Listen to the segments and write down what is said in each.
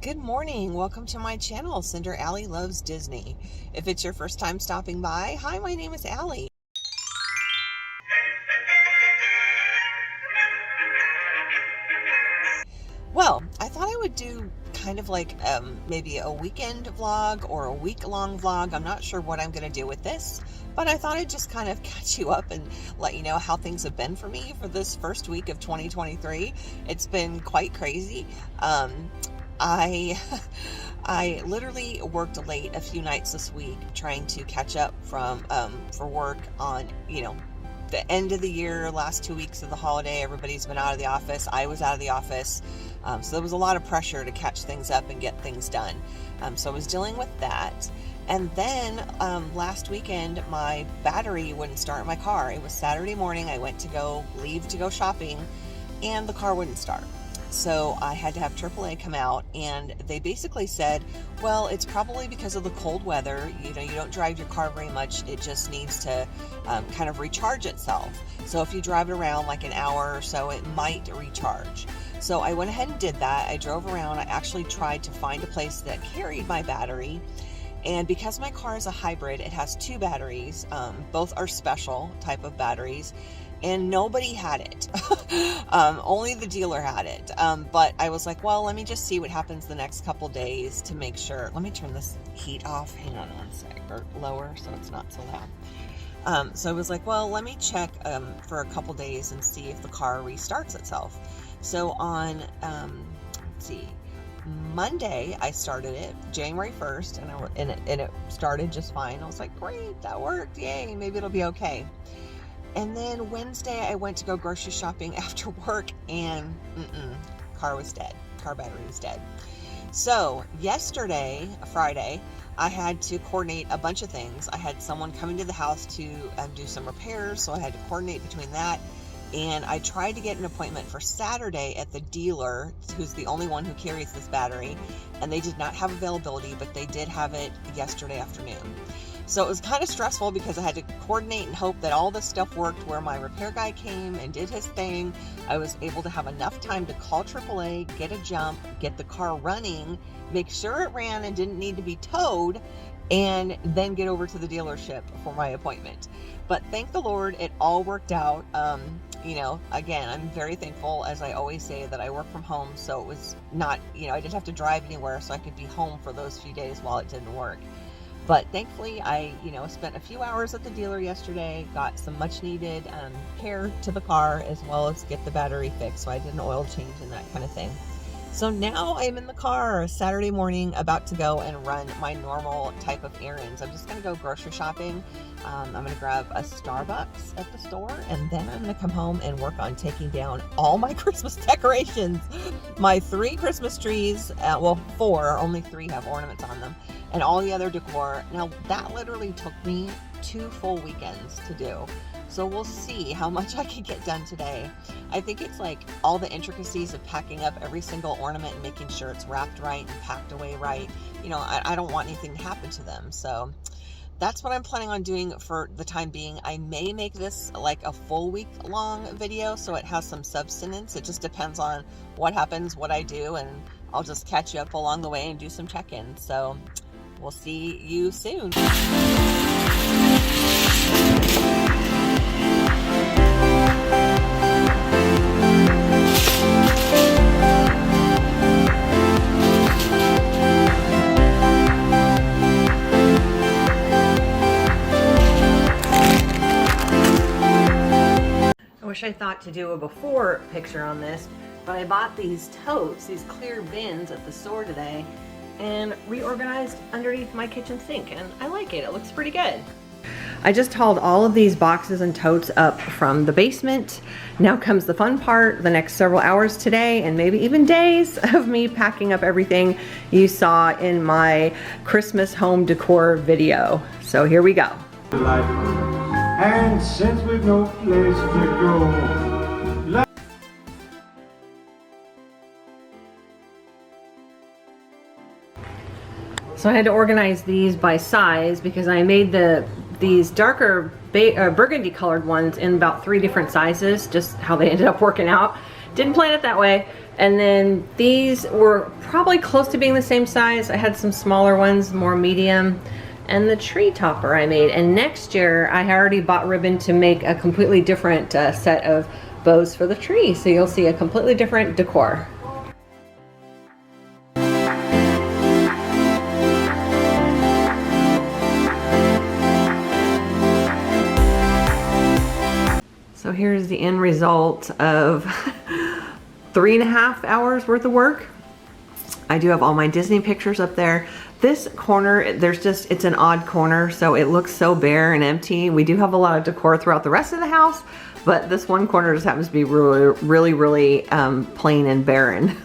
Good morning. Welcome to my channel, Cinder Ali Loves Disney. If it's your first time stopping by, hi, my name is Ali. Well, I thought I would do kind of like maybe a weekend vlog or a week-long vlog. I'm not sure what I'm going to do with this, but I thought I'd just kind of catch you up and let you know how things have been for me for this first week of 2023. It's been quite crazy. I literally worked late a few nights this week trying to catch up from for work on, the end of the year, last 2 weeks of the holiday. Everybody's been out of the office. I was out of the office. So there was a lot of pressure to catch things up and get things done. So I was dealing with that. And then last weekend, my battery wouldn't start in my car. It was Saturday morning. I went to leave to go shopping, and the car wouldn't start. So I had to have AAA come out, and they basically said, well, it's probably because of the cold weather. You don't drive your car very much. It just needs to kind of recharge itself. So if you drive it around like an hour or so, it might recharge. So I went ahead and did that. I drove around. I actually tried to find a place that carried my battery. And because my car is a hybrid, it has two batteries. Both are special type of batteries. And nobody had it. Only the dealer had it. But I was like, well, let me just see what happens the next couple days to make sure. Let me turn this heat off. Hang on one sec, or lower so it's not so loud. So I was like, well, let me check for a couple days and see if the car restarts itself. So on, let's see, Monday I started it, January 1st, and it started just fine. I was like, great, that worked, yay, maybe it'll be okay. And then Wednesday, I went to go grocery shopping after work, and car was dead. Car battery was dead. So yesterday, Friday, I had to coordinate a bunch of things. I had someone coming to the house to do some repairs, so I had to coordinate between that. And I tried to get an appointment for Saturday at the dealer, who's the only one who carries this battery, and they did not have availability, but they did have it yesterday afternoon. So it was kind of stressful because I had to coordinate and hope that all this stuff worked where my repair guy came and did his thing. I was able to have enough time to call AAA, get a jump, get the car running, make sure it ran and didn't need to be towed, and then get over to the dealership for my appointment. But thank the Lord, it all worked out. Again, I'm very thankful, as I always say, that I work from home. So it was not, I didn't have to drive anywhere, so I could be home for those few days while it didn't work. But thankfully, I, spent a few hours at the dealer yesterday, got some much needed care to the car, as well as get the battery fixed. So I did an oil change and that kind of thing. So now I'm in the car Saturday morning, about to go and run my normal type of errands. I'm just going to go grocery shopping. I'm going to grab a Starbucks at the store, and then I'm going to come home and work on taking down all my Christmas decorations. My 3 Christmas trees, well, 4, only 3 have ornaments on them, and all the other decor. Now, that literally took me 2 full weekends to do. So we'll see how much I can get done today. I think it's like all the intricacies of packing up every single ornament and making sure it's wrapped right and packed away right. I don't want anything to happen to them. So that's what I'm planning on doing for the time being. I may make this like a full week long video, so it has some substance. It just depends on what happens, what I do, and I'll just catch you up along the way and do some check-ins. So we'll see you soon. I thought to do a before picture on this, but I bought these totes, these clear bins at the store today, and reorganized underneath my kitchen sink, and I like it. It looks pretty good. I just hauled all of these boxes and totes up from the basement. Now comes the fun part, the next several hours today, and maybe even days, of me packing up everything you saw in my Christmas home decor video. So here we go. And since we've no place to go, so I had to organize these by size because I made these darker burgundy colored ones in about 3 different sizes, just how they ended up working out. Didn't plan it that way. And then these were probably close to being the same size. I had some smaller ones, more medium, and the tree topper I made. And next year I already bought ribbon to make a completely different set of bows for the tree. So you'll see a completely different decor. So here's the end result of 3.5 hours worth of work. I do have all my Disney pictures up there. This corner, it's an odd corner, so it looks so bare and empty. We do have a lot of decor throughout the rest of the house, but this one corner just happens to be really plain and barren.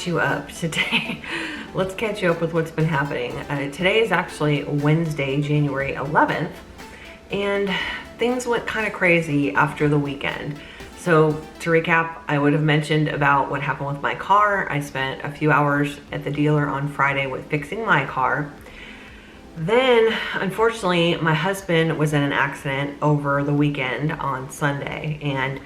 You up today. Let's catch you up with what's been happening. Today is actually Wednesday, January 11th, and things went kind of crazy after the weekend. So to recap, I would have mentioned about what happened with my car. I spent a few hours at the dealer on Friday with fixing my car. Then, unfortunately, my husband was in an accident over the weekend on Sunday, and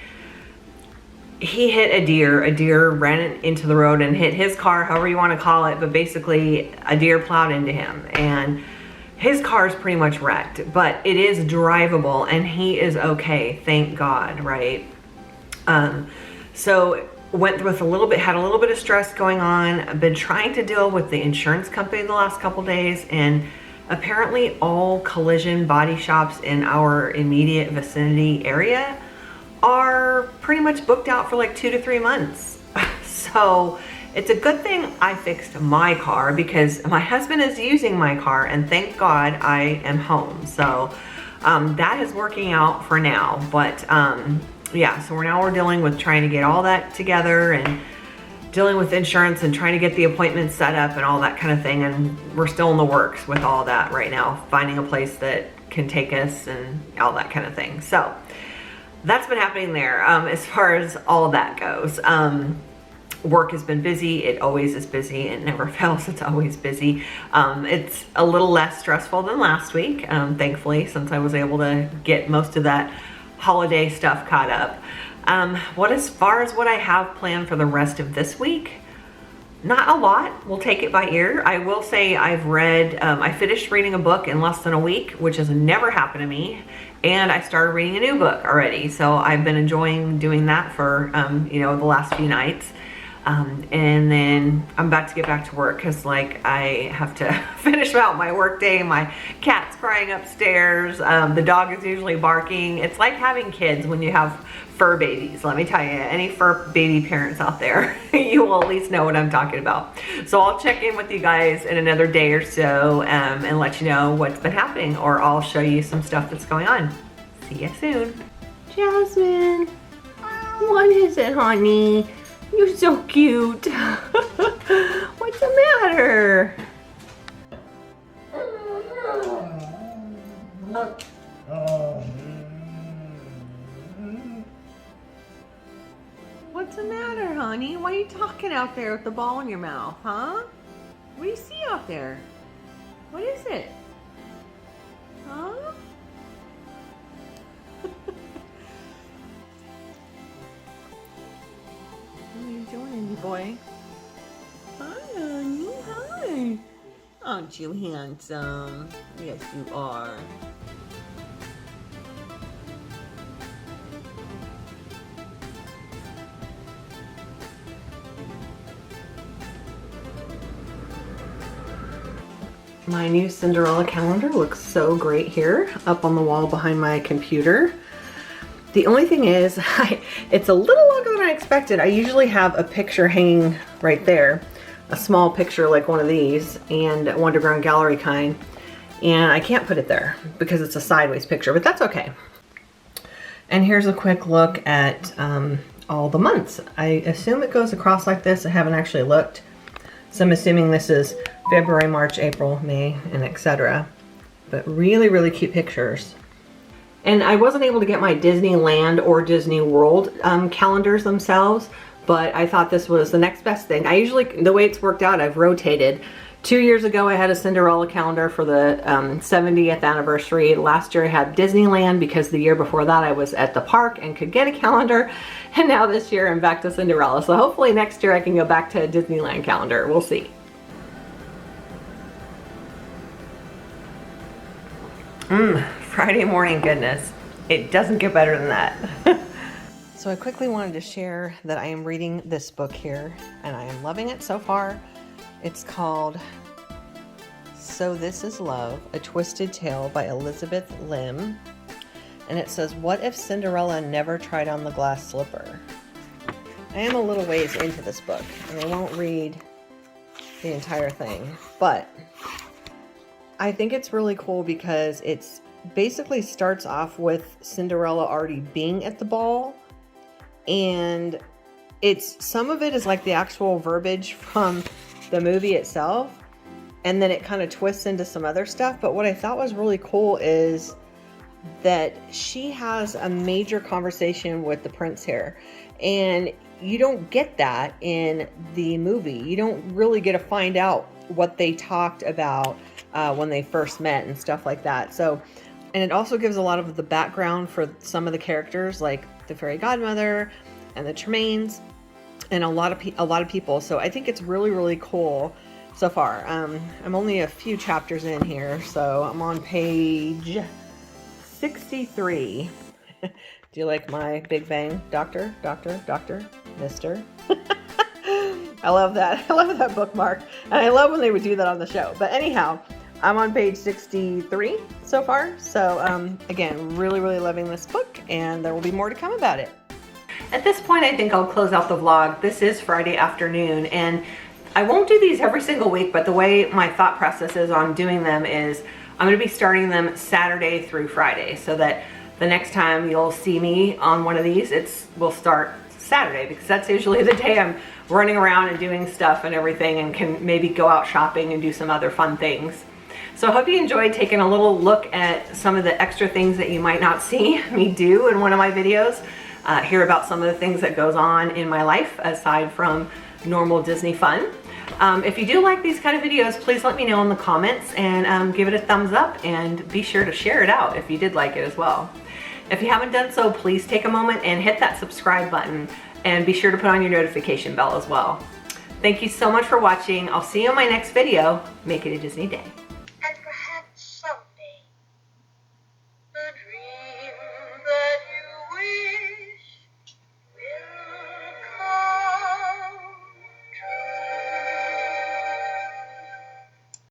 he hit a deer. A deer ran into the road and hit his car, however you want to call it, but basically a deer plowed into him, and his car is pretty much wrecked, but it is drivable and he is okay, thank God, right? So went with had a little bit of stress going on. I've been trying to deal with the insurance company the last couple days, and apparently all collision body shops in our immediate vicinity area are pretty much booked out for like 2 to 3 months. So it's a good thing I fixed my car, because my husband is using my car, and thank God I am home. So that is working out for now. But yeah, so we're dealing with trying to get all that together and dealing with insurance and trying to get the appointments set up and all that kind of thing. And we're still in the works with all that right now, finding a place that can take us and all that kind of thing. So that's been happening there. As far as all of that goes, work has been busy. It always is busy. It never fails. It's always busy. It's a little less stressful than last week, thankfully, since I was able to get most of that holiday stuff caught up. As far as what I have planned for the rest of this week, not a lot. We'll take it by ear. I will say I finished reading a book in less than a week, which has never happened to me. And I started reading a new book already. So I've been enjoying doing that for, the last few nights. And then I'm about to get back to work because I have to finish out my work day. My cat's crying upstairs. The dog is usually barking. It's like having kids when you have fur babies. Let me tell you, any fur baby parents out there, you will at least know what I'm talking about. So I'll check in with you guys in another day or so and let you know what's been happening, or I'll show you some stuff that's going on. See you soon. Jasmine, what is it, honey? You're so cute. What's the matter? What's the matter, honey? Why are you talking out there with the ball in your mouth, huh? What do you see out there? What is it? Huh? What are you doing, Indy boy? Hi, honey. Hi. Aren't you handsome? Yes, you are. My new Cinderella calendar looks so great here up on the wall behind my computer. The only thing is, it's a little longer than I expected. I usually have a picture hanging right there, a small picture like one of these, and Wonderground Gallery kind, and I can't put it there because it's a sideways picture, but that's okay. And here's a quick look at all the months. I assume it goes across like this. I haven't actually looked, so I'm assuming this is February, March, April, May, and etc. But really, really cute pictures. And I wasn't able to get my Disneyland or Disney World calendars themselves, but I thought this was the next best thing. I usually, the way it's worked out, I've rotated. 2 years ago, I had a Cinderella calendar for the 70th anniversary. Last year, I had Disneyland because the year before that, I was at the park and could get a calendar. And now this year, I'm back to Cinderella. So hopefully next year, I can go back to a Disneyland calendar. We'll see. Friday morning goodness. It doesn't get better than that. So I quickly wanted to share that I am reading this book here, and I am loving it so far. It's called So This Is Love, A Twisted Tale by Elizabeth Lim. And it says, what if Cinderella never tried on the glass slipper? I am a little ways into this book, and I won't read the entire thing, but I think it's really cool because it's basically starts off with Cinderella already being at the ball, and it's some of it is like the actual verbiage from the movie itself, and then it kind of twists into some other stuff. But what I thought was really cool is that she has a major conversation with the prince here, and you don't get that in the movie. You don't really get to find out what they talked about when they first met and stuff like that. So, and it also gives a lot of the background for some of the characters, like the fairy godmother and the Tremaines, and a lot of people. So I think it's really, really cool so far. I'm only a few chapters in here, so I'm on page 63. Do you like my Big Bang Doctor, Mister? I love that. I love that bookmark, and I love when they would do that on the show. But anyhow, I'm on page 63 so far. So again, really, really loving this book, and there will be more to come about it. At this point, I think I'll close out the vlog. This is Friday afternoon, and I won't do these every single week, but the way my thought process is on doing them is I'm going to be starting them Saturday through Friday, so that the next time you'll see me on one of these, we'll start Saturday, because that's usually the day I'm running around and doing stuff and everything, and can maybe go out shopping and do some other fun things. So I hope you enjoyed taking a little look at some of the extra things that you might not see me do in one of my videos. Hear about some of the things that goes on in my life aside from normal Disney fun. If you do like these kind of videos, please let me know in the comments, and give it a thumbs up, and be sure to share it out if you did like it as well. If you haven't done so, please take a moment and hit that subscribe button, and be sure to put on your notification bell as well. Thank you so much for watching. I'll see you in my next video. Make it a Disney day.